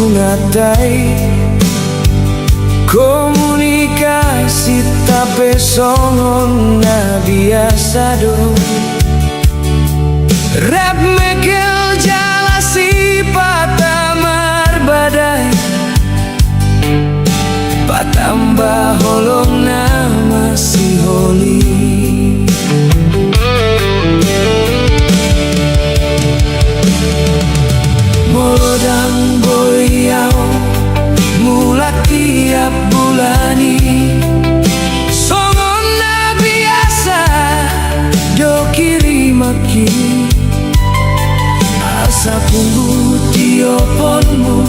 ngatai komunikasi tapi songon na biasa dong. Rap mekel jalasi patamar badai patambah holong nama si holi. Molodang boyau mulak tiap bulani songon na biasa do kiri maki asa punggu tioponmu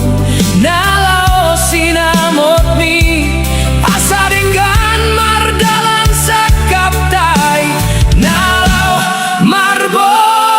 nalao sinamotni asa dengan mardalan sakaptai nalau marbogasi.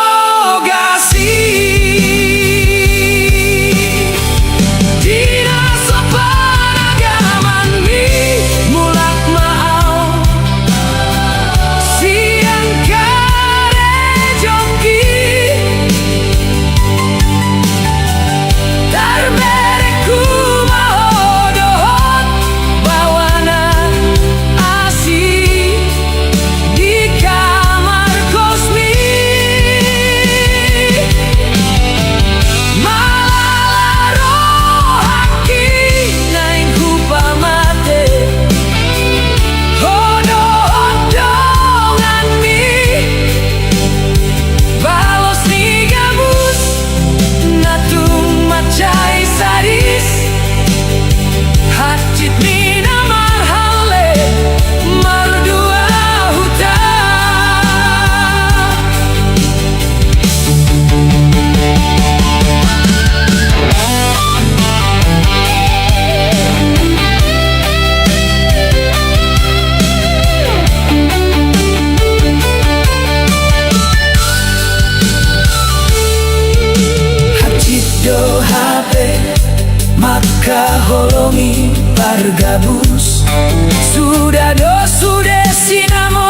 Maka holongi pargabus sudah do sudah sinamo